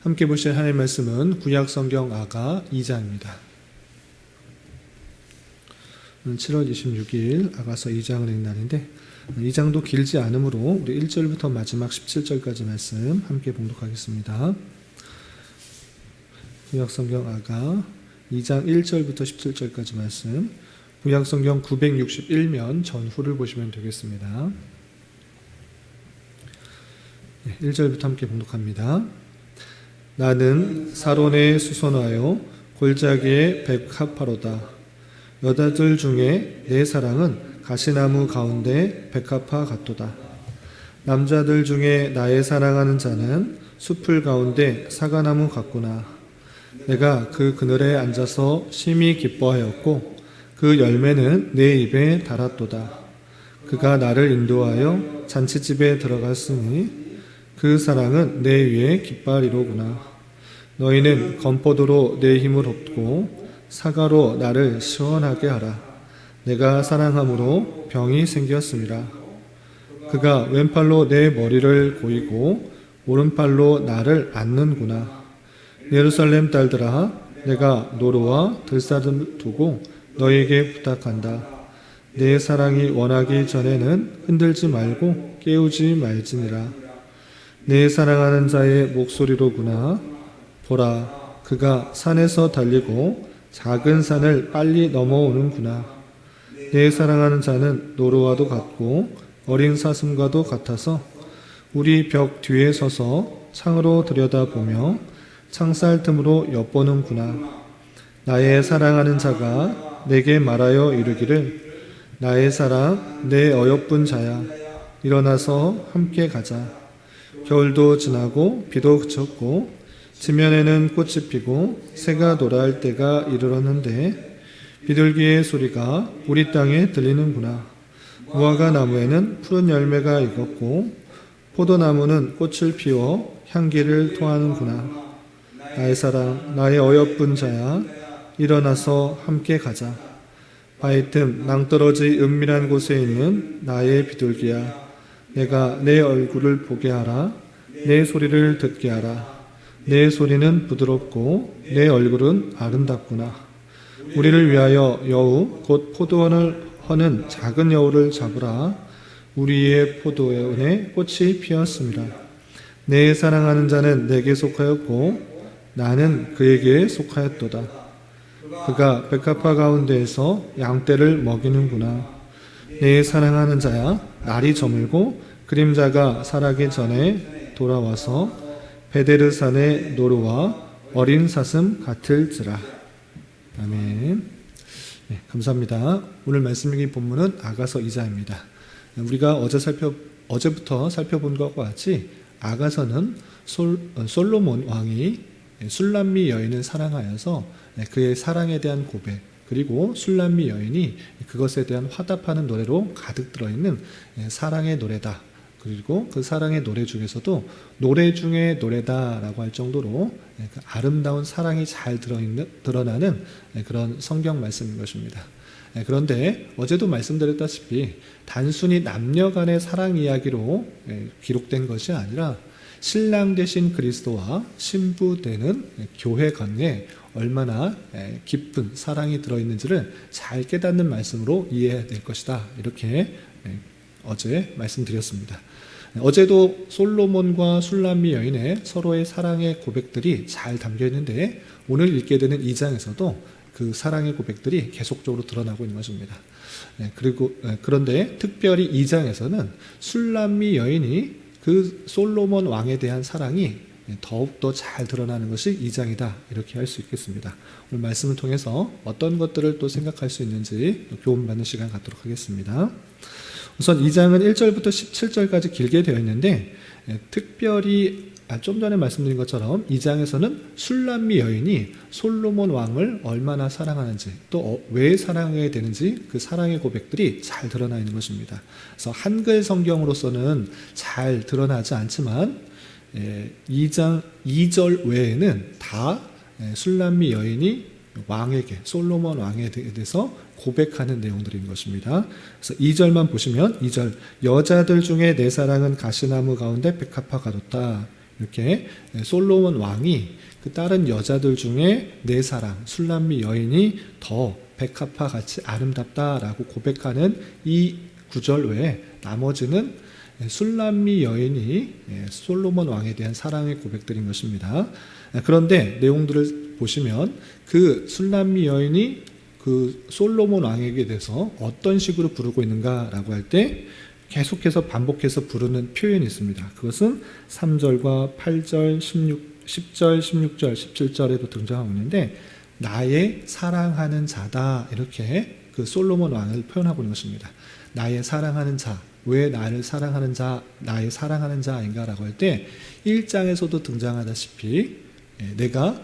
함께 보실 하나님의 말씀은 구약성경 아가 2장입니다. 7월 26일 아가서 2장을 읽는 날인데 2장도 길지 않으므로 우리 1절부터 마지막 17절까지 말씀 함께 봉독하겠습니다. 구약성경 아가 2장 1절부터 17절까지 말씀, 구약성경 961면 전후를 보시면 되겠습니다. 1절부터 함께 봉독합니다. 나는 사론에 수선하여 골짜기에 백합화로다. 여자들 중에 내 사랑은 가시나무 가운데 백합화 같도다. 남자들 중에 나의 사랑하는 자는 숲을 가운데 사과나무 같구나. 내가 그 그늘에 앉아서 심히 기뻐하였고 그 열매는 내 입에 달았도다. 그가 나를 인도하여 잔치집에 들어갔으니 그 사랑은 내 위에 깃발이로구나. 너희는 건포도로 내 힘을 얻고 사과로 나를 시원하게 하라. 내가 사랑함으로 병이 생겼습니다. 그가 왼팔로 내 머리를 고이고 오른팔로 나를 안는구나. 예루살렘 딸들아, 내가 노루와 들사슴을 두고 너에게 부탁한다. 내 사랑이 원하기 전에는 흔들지 말고 깨우지 말지니라. 내 사랑하는 자의 목소리로구나. 보라, 그가 산에서 달리고 작은 산을 빨리 넘어오는구나. 내 사랑하는 자는 노루와도 같고 어린 사슴과도 같아서 우리 벽 뒤에 서서 창으로 들여다보며 창살 틈으로 엿보는구나. 나의 사랑하는 자가 내게 말하여 이르기를 나의 사랑, 내 어여쁜 자야, 일어나서 함께 가자. 겨울도 지나고 비도 그쳤고 지면에는 꽃이 피고 새가 돌아올 때가 이르렀는데 비둘기의 소리가 우리 땅에 들리는구나. 무화과 나무에는 푸른 열매가 익었고 포도나무는 꽃을 피워 향기를 토하는구나. 나의 사랑, 나의 어여쁜 자야, 일어나서 함께 가자. 바위 틈 낭떠러지 은밀한 곳에 있는 나의 비둘기야, 내가 내 얼굴을 보게 하라. 내 소리를 듣게 하라. 내 소리는 부드럽고 내 얼굴은 아름답구나. 우리를 위하여 여우 곧 포도원을 허는 작은 여우를 잡으라. 우리의 포도원에 꽃이 피었습니다. 내 사랑하는 자는 내게 속하였고 나는 그에게 속하였도다. 그가 백합화 가운데에서 양떼를 먹이는구나. 내 사랑하는 자야, 날이 저물고 그림자가 사라기 전에 돌아와서 베데르산의 노루와 어린 사슴 같을지라. 아멘. 네, 감사합니다. 오늘 말씀 읽은 본문은 아가서 2장입니다. 우리가 어제부터 살펴본 것과 같이 아가서는 솔로몬 왕이 술람미 여인을 사랑하여서 그의 사랑에 대한 고백, 그리고 술람미 여인이 그것에 대한 화답하는 노래로 가득 들어있는 사랑의 노래다. 그리고 그 사랑의 노래 중에서도 노래 중에 노래다라고 할 정도로 그 아름다운 사랑이 잘 드러나는 그런 성경 말씀인 것입니다. 그런데 어제도 말씀드렸다시피 단순히 남녀 간의 사랑 이야기로 기록된 것이 아니라 신랑 되신 그리스도와 신부 되는 교회 간에 얼마나 깊은 사랑이 들어있는지를 잘 깨닫는 말씀으로 이해해야 될 것이다. 이렇게 어제 말씀드렸습니다. 어제도 솔로몬과 술람미 여인의 서로의 사랑의 고백들이 잘 담겨 있는데 오늘 읽게 되는 2장에서도 그 사랑의 고백들이 계속적으로 드러나고 있는 것입니다. 그런데 특별히 2장에서는 술람미 여인이 그 솔로몬 왕에 대한 사랑이 더욱더 잘 드러나는 것이 2장이다. 이렇게 할 수 있겠습니다. 오늘 말씀을 통해서 어떤 것들을 또 생각할 수 있는지 교훈받는 시간 갖도록 하겠습니다. 우선 2장은 1절부터 17절까지 길게 되어 있는데 특별히 좀 전에 말씀드린 것처럼 2장에서는 술람미 여인이 솔로몬 왕을 얼마나 사랑하는지 또 왜 사랑하게 되는지 그 사랑의 고백들이 잘 드러나 있는 것입니다. 그래서 한글 성경으로서는 잘 드러나지 않지만 2장 2절 외에는 다 술람미 여인이 왕에게, 솔로몬 왕에 대해서 고백하는 내용들인 것입니다. 그래서 2절만 보시면 2절, 여자들 중에 내 사랑은 가시나무 가운데 백합화 같았다. 이렇게 솔로몬 왕이 그 다른 여자들 중에 내 사랑 술람미 여인이 더 백합화 같이 아름답다라고 고백하는 이 구절 외에 나머지는 술람미 여인이 솔로몬 왕에 대한 사랑의 고백들인 것입니다. 그런데 내용들을 보시면 그 술람미 여인이 그 솔로몬 왕에게 대해서 어떤 식으로 부르고 있는가라고 할 때 계속해서 반복해서 부르는 표현이 있습니다. 그것은 3절과 8절, 10절, 16절, 17절에도 등장하고 있는데 나의 사랑하는 자다 이렇게 그 솔로몬 왕을 표현하고 있는 것입니다. 나의 사랑하는 자, 왜 나를 사랑하는 자, 나의 사랑하는 자인가라고 할 때 1장에서도 등장하다시피 내가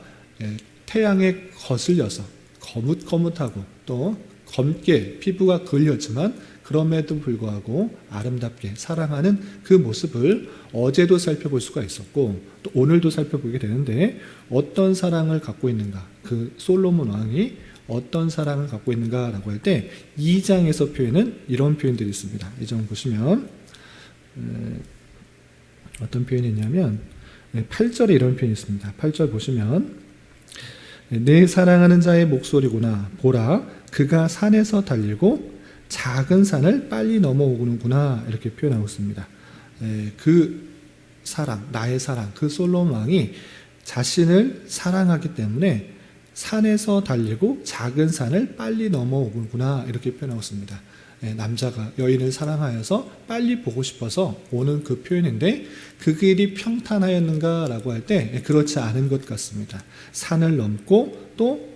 태양에 거슬려서 거뭇거뭇하고 또 검게 피부가 그을렸지만 그럼에도 불구하고 아름답게 사랑하는 그 모습을 어제도 살펴볼 수가 있었고 또 오늘도 살펴보게 되는데 어떤 사랑을 갖고 있는가, 그 솔로몬 왕이 어떤 사랑을 갖고 있는가라고 할 때 2장에서 표현은 이런 표현들이 있습니다. 2장 보시면 어떤 표현이 있냐면 8절에 이런 표현이 있습니다. 8절 보시면 내 사랑하는 자의 목소리구나, 보라 그가 산에서 달리고 작은 산을 빨리 넘어오는구나 이렇게 표현하고 있습니다. 그 사랑, 나의 사랑, 그 솔로몬 왕이 자신을 사랑하기 때문에 산에서 달리고 작은 산을 빨리 넘어오는구나 이렇게 표현하고 있습니다. 남자가 여인을 사랑하여서 빨리 보고 싶어서 오는 그 표현인데 그 길이 평탄하였는가라고 할 때 그렇지 않은 것 같습니다. 산을 넘고 또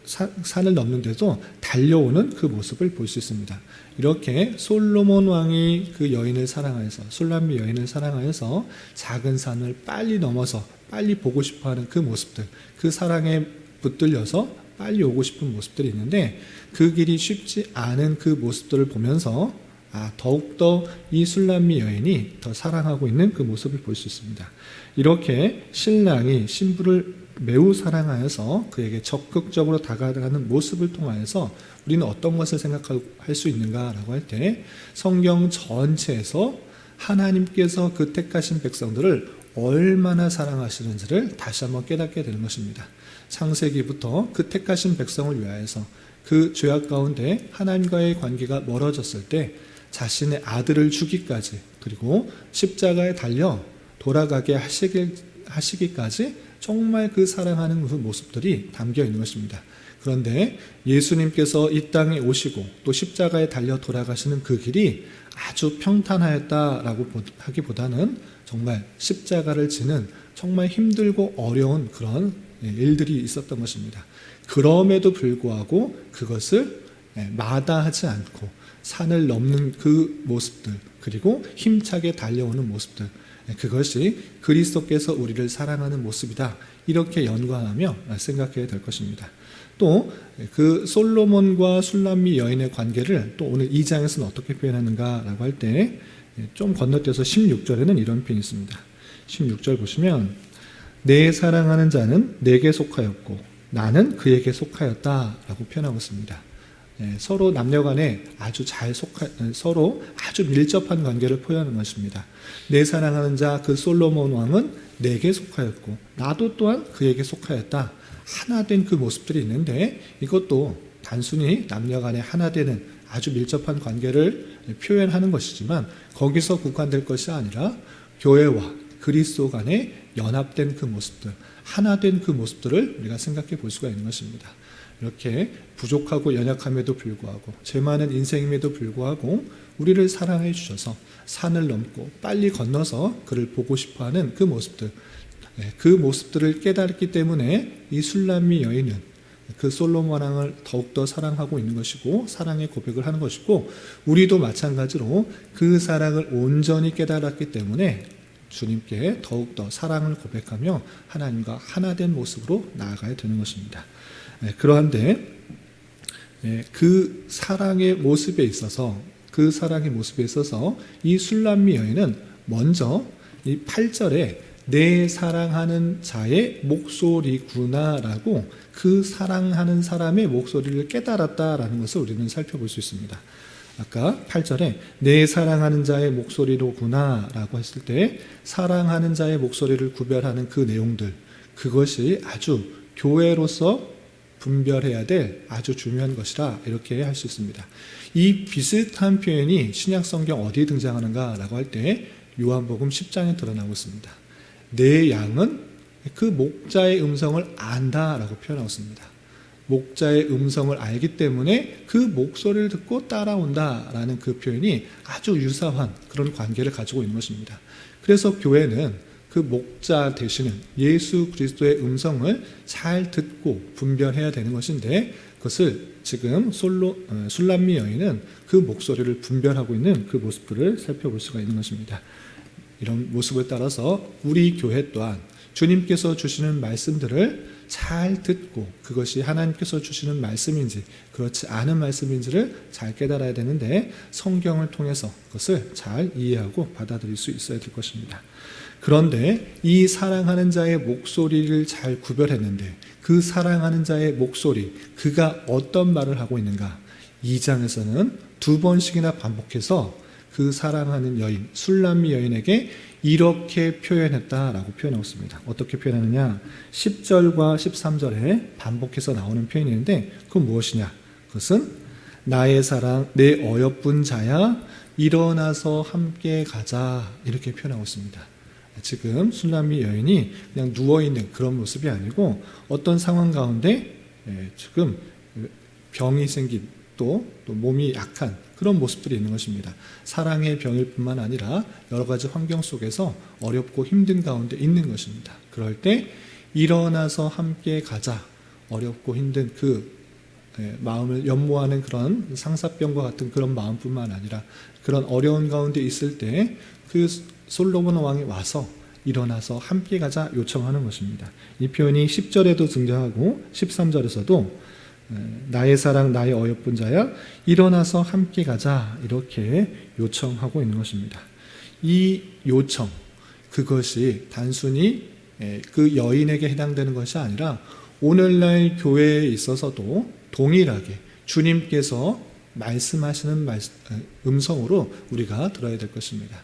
산을 넘는데도 달려오는 그 모습을 볼 수 있습니다. 이렇게 솔로몬 왕이 그 여인을 사랑하여서 술람미 여인을 사랑하여서 작은 산을 빨리 넘어서 빨리 보고 싶어하는 그 모습들, 그 사랑에 붙들려서 빨리 오고 싶은 모습들이 있는데 그 길이 쉽지 않은 그 모습들을 보면서 더욱더 이 술람미 여인이 더 사랑하고 있는 그 모습을 볼 수 있습니다. 이렇게 신랑이 신부를 매우 사랑하여서 그에게 적극적으로 다가가는 모습을 통하여서 우리는 어떤 것을 생각할 수 있는가라고 할 때 성경 전체에서 하나님께서 그 택하신 백성들을 얼마나 사랑하시는지를 다시 한번 깨닫게 되는 것입니다. 창세기부터 그 택하신 백성을 위하여서 그 죄악 가운데 하나님과의 관계가 멀어졌을 때 자신의 아들을 주기까지 그리고 십자가에 달려 돌아가게 하시기까지 정말 그 사랑하는 그 모습들이 담겨 있는 것입니다. 그런데 예수님께서 이 땅에 오시고 또 십자가에 달려 돌아가시는 그 길이 아주 평탄하였다라고 하기보다는 정말 십자가를 지는 정말 힘들고 어려운 그런 일들이 있었던 것입니다. 그럼에도 불구하고 그것을 마다하지 않고 산을 넘는 그 모습들 그리고 힘차게 달려오는 모습들 그것이 그리스도께서 우리를 사랑하는 모습이다. 이렇게 연관하며 생각해야 될 것입니다. 또 그 솔로몬과 술람미 여인의 관계를 또 오늘 2장에서는 어떻게 표현하는가라고 할 때 좀 건너뛰어서 16절에는 이런 표현이 있습니다. 16절 보시면 내 사랑하는 자는 내게 속하였고 나는 그에게 속하였다라고 표현하고 있습니다. 서로 남녀간에 아주 서로 아주 밀접한 관계를 표현하는 것입니다. 내 사랑하는 자 그 솔로몬 왕은 내게 속하였고 나도 또한 그에게 속하였다. 하나 된 그 모습들이 있는데 이것도 단순히 남녀간에 하나 되는 아주 밀접한 관계를 표현하는 것이지만 거기서 국한될 것이 아니라 교회와 그리스도 간에 연합된 그 모습들, 하나 된 그 모습들을 우리가 생각해 볼 수가 있는 것입니다. 이렇게 부족하고 연약함에도 불구하고 죄 많은 인생임에도 불구하고 우리를 사랑해 주셔서 산을 넘고 빨리 건너서 그를 보고 싶어하는 그 모습들, 그 모습들을 깨달았기 때문에 이 술람미 여인은 그 솔로몬 왕을 더욱더 사랑하고 있는 것이고 사랑의 고백을 하는 것이고 우리도 마찬가지로 그 사랑을 온전히 깨달았기 때문에 주님께 더욱더 사랑을 고백하며 하나님과 하나 된 모습으로 나아가야 되는 것입니다. 그러한데 그 사랑의 모습에 있어서 이 술람미 여인은 먼저 이 8절에 내 사랑하는 자의 목소리구나라고 그 사랑하는 사람의 목소리를 깨달았다라는 것을 우리는 살펴볼 수 있습니다. 아까 8절에 내 사랑하는 자의 목소리로구나 라고 했을 때 사랑하는 자의 목소리를 구별하는 그 내용들, 그것이 아주 교회로서 분별해야 될 아주 중요한 것이라 이렇게 할 수 있습니다. 이 비슷한 표현이 신약 성경 어디에 등장하는가 라고 할 때 요한복음 10장에 드러나고 있습니다. 내 양은 그 목자의 음성을 안다 라고 표현하고 있습니다. 목자의 음성을 알기 때문에 그 목소리를 듣고 따라온다 라는 그 표현이 아주 유사한 그런 관계를 가지고 있는 것입니다. 그래서 교회는 그 목자 되시는 예수 그리스도의 음성을 잘 듣고 분별해야 되는 것인데, 그것을 지금 술람미 여인은 그 목소리를 분별하고 있는 그 모습들을 살펴볼 수가 있는 것입니다. 이런 모습을 따라서 우리 교회 또한 주님께서 주시는 말씀들을 잘 듣고 그것이 하나님께서 주시는 말씀인지 그렇지 않은 말씀인지를 잘 깨달아야 되는데, 성경을 통해서 그것을 잘 이해하고 받아들일 수 있어야 될 것입니다. 그런데 이 사랑하는 자의 목소리를 잘 구별했는데 그 사랑하는 자의 목소리, 그가 어떤 말을 하고 있는가? 2장에서는 2번씩이나 반복해서 그 사랑하는 여인, 술람미 여인에게 이렇게 표현했다라고 표현하고 있습니다. 어떻게 표현하느냐? 10절과 13절에 반복해서 나오는 표현이 있는데 그건 무엇이냐? 그것은 나의 사랑, 내 어여쁜 자야, 일어나서 함께 가자, 이렇게 표현하고 있습니다. 지금 술람미 여인이 그냥 누워있는 그런 모습이 아니고 어떤 상황 가운데 지금 병이 생긴 또 몸이 약한 그런 모습들이 있는 것입니다. 사랑의 병일 뿐만 아니라 여러 가지 환경 속에서 어렵고 힘든 가운데 있는 것입니다. 그럴 때 일어나서 함께 가자, 어렵고 힘든 그 마음을 연모하는 그런 상사병과 같은 그런 마음뿐만 아니라 그런 어려운 가운데 있을 때 그 솔로몬 왕이 와서 일어나서 함께 가자 요청하는 것입니다. 이 표현이 10절에도 등장하고 13절에서도 나의 사랑, 나의 어여쁜 자야, 일어나서 함께 가자, 이렇게 요청하고 있는 것입니다. 이 요청, 그것이 단순히 그 여인에게 해당되는 것이 아니라 오늘날 교회에 있어서도 동일하게 주님께서 말씀하시는 음성으로 우리가 들어야 될 것입니다.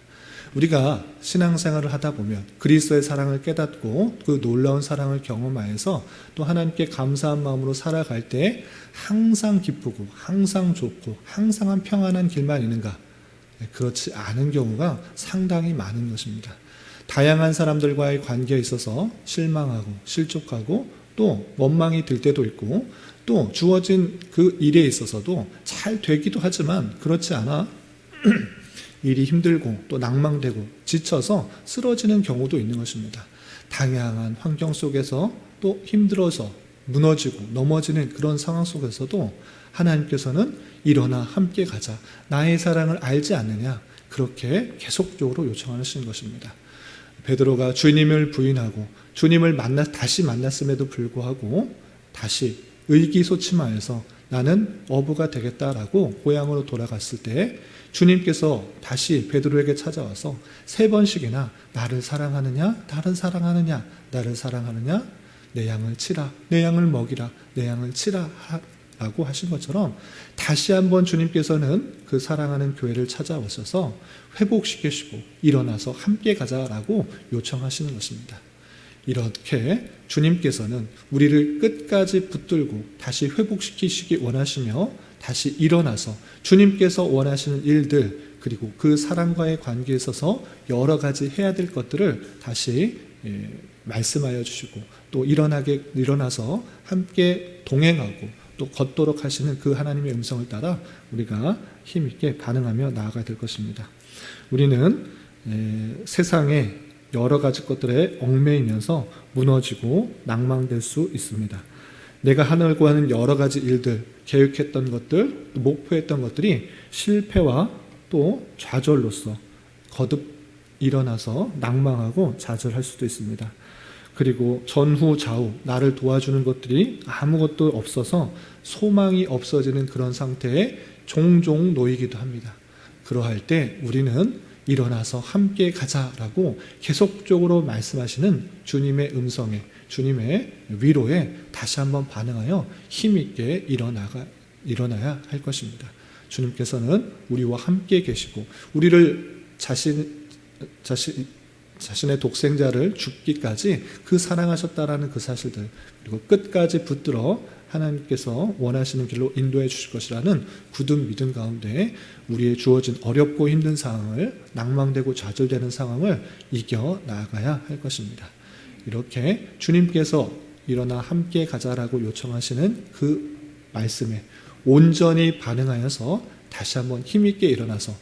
우리가 신앙생활을 하다 보면 그리스도의 사랑을 깨닫고 그 놀라운 사랑을 경험하여서 또 하나님께 감사한 마음으로 살아갈 때 항상 기쁘고 항상 좋고 항상 평안한 길만 있는가? 그렇지 않은 경우가 상당히 많은 것입니다. 다양한 사람들과의 관계에 있어서 실망하고 실족하고 또 원망이 들 때도 있고 또 주어진 그 일에 있어서도 잘 되기도 하지만 그렇지 않아 일이 힘들고 또 낭망되고 지쳐서 쓰러지는 경우도 있는 것입니다. 다양한 환경 속에서 또 힘들어서 무너지고 넘어지는 그런 상황 속에서도 하나님께서는 일어나 함께 가자, 나의 사랑을 알지 않느냐, 그렇게 계속적으로 요청하시는 것입니다. 베드로가 주님을 부인하고 주님을 다시 만났음에도 불구하고 다시 의기소침하여서 나는 어부가 되겠다라고 고향으로 돌아갔을 때 주님께서 다시 베드로에게 찾아와서 3번씩이나 나를 사랑하느냐, 나를 사랑하느냐, 나를 사랑하느냐, 내 양을 치라, 내 양을 먹이라, 내 양을 치라 라고 하신 것처럼 다시 한번 주님께서는 그 사랑하는 교회를 찾아오셔서 회복시키시고 일어나서 함께 가자라고 요청하시는 것입니다. 이렇게 주님께서는 우리를 끝까지 붙들고 다시 회복시키시기 원하시며 다시 일어나서 주님께서 원하시는 일들 그리고 그 사랑과의 관계에 있어서 여러 가지 해야 될 것들을 다시 말씀하여 주시고 또 일어나서 함께 동행하고 또 걷도록 하시는 그 하나님의 음성을 따라 우리가 힘있게 반응하며 나아가야 될 것입니다. 우리는 세상에 여러 가지 것들에 얽매이면서 무너지고 낭망될 수 있습니다. 내가 하려고 하는 여러 가지 일들, 계획했던 것들, 목표했던 것들이 실패와 또 좌절로서 거듭 일어나서 낭망하고 좌절할 수도 있습니다. 그리고 전후 좌우 나를 도와주는 것들이 아무것도 없어서 소망이 없어지는 그런 상태에 종종 놓이기도 합니다. 그러할 때 우리는 일어나서 함께 가자라고 계속적으로 말씀하시는 주님의 음성에, 주님의 위로에 다시 한번 반응하여 힘있게 일어나야 할 것입니다. 주님께서는 우리와 함께 계시고 우리를 자신의 독생자를 죽기까지 그 사랑하셨다라는 그 사실들, 그리고 끝까지 붙들어 하나님께서 원하시는 길로 인도해 주실 것이라는 굳은 믿음 가운데 우리의 주어진 어렵고 힘든 상황을, 낭망되고 좌절되는 상황을 이겨 나아가야 할 것입니다. 이렇게 주님께서 일어나 함께 가자라고 요청하시는 그 말씀에 온전히 반응하여서 다시 한번 힘있게 일어나서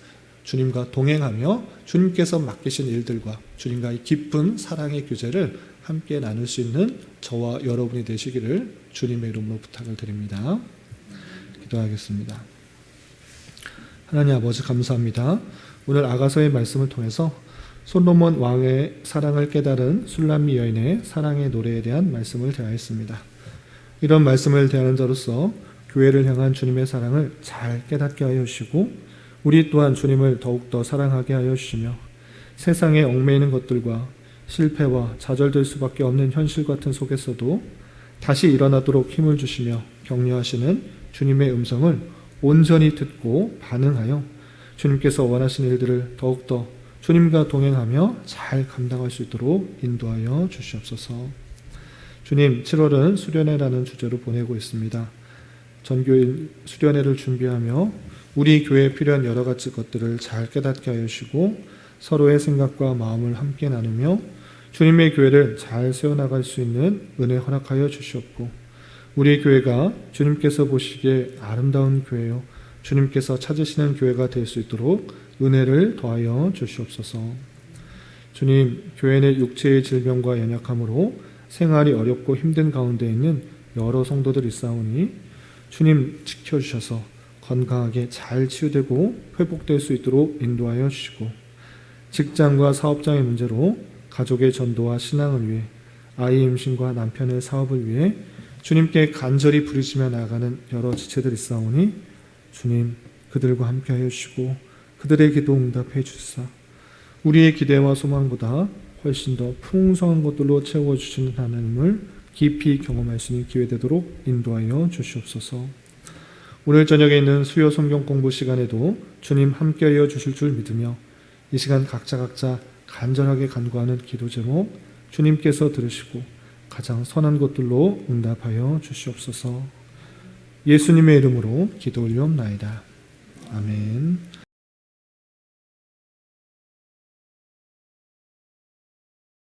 주님과 동행하며 주님께서 맡기신 일들과 주님과의 깊은 사랑의 교제를 함께 나눌 수 있는 저와 여러분이 되시기를 주님의 이름으로 부탁을 드립니다. 기도하겠습니다. 하나님 아버지 감사합니다. 오늘 아가서의 말씀을 통해서 솔로몬 왕의 사랑을 깨달은 술람미 여인의 사랑의 노래에 대한 말씀을 대하였습니다. 이런 말씀을 대하는 자로서 교회를 향한 주님의 사랑을 잘 깨닫게 하여 주시고 우리 또한 주님을 더욱더 사랑하게 하여 주시며 세상에 얽매이는 것들과 실패와 좌절될 수밖에 없는 현실 같은 속에서도 다시 일어나도록 힘을 주시며 격려하시는 주님의 음성을 온전히 듣고 반응하여 주님께서 원하시는 일들을 더욱더 주님과 동행하며 잘 감당할 수 있도록 인도하여 주시옵소서. 주님, 7월은 수련회라는 주제로 보내고 있습니다. 전교일 수련회를 준비하며 우리 교회에 필요한 여러 가지 것들을 잘 깨닫게 하여 주시고 서로의 생각과 마음을 함께 나누며 주님의 교회를 잘 세워나갈 수 있는 은혜 허락하여 주시옵고 우리 교회가 주님께서 보시기에 아름다운 교회요 주님께서 찾으시는 교회가 될 수 있도록 은혜를 더하여 주시옵소서. 주님, 교회 내 육체의 질병과 연약함으로 생활이 어렵고 힘든 가운데 있는 여러 성도들이 있사오니 주님 지켜주셔서 건강하게 잘 치유되고 회복될 수 있도록 인도하여 주시고 직장과 사업장의 문제로 가족의 전도와 신앙을 위해 아이 임신과 남편의 사업을 위해 주님께 간절히 부르짖며 나아가는 여러 지체들이 있사오니 주님 그들과 함께하여 주시고 그들의 기도 응답해 주시사 우리의 기대와 소망보다 훨씬 더 풍성한 것들로 채워주시는 하나님을 깊이 경험할 수 있는 기회 되도록 인도하여 주시옵소서. 오늘 저녁에 있는 수요 성경 공부 시간에도 주님 함께하여 주실 줄 믿으며 이 시간 각자 간절하게 간구하는 기도 제목 주님께서 들으시고 가장 선한 것들로 응답하여 주시옵소서. 예수님의 이름으로 기도 올리옵나이다. 아멘.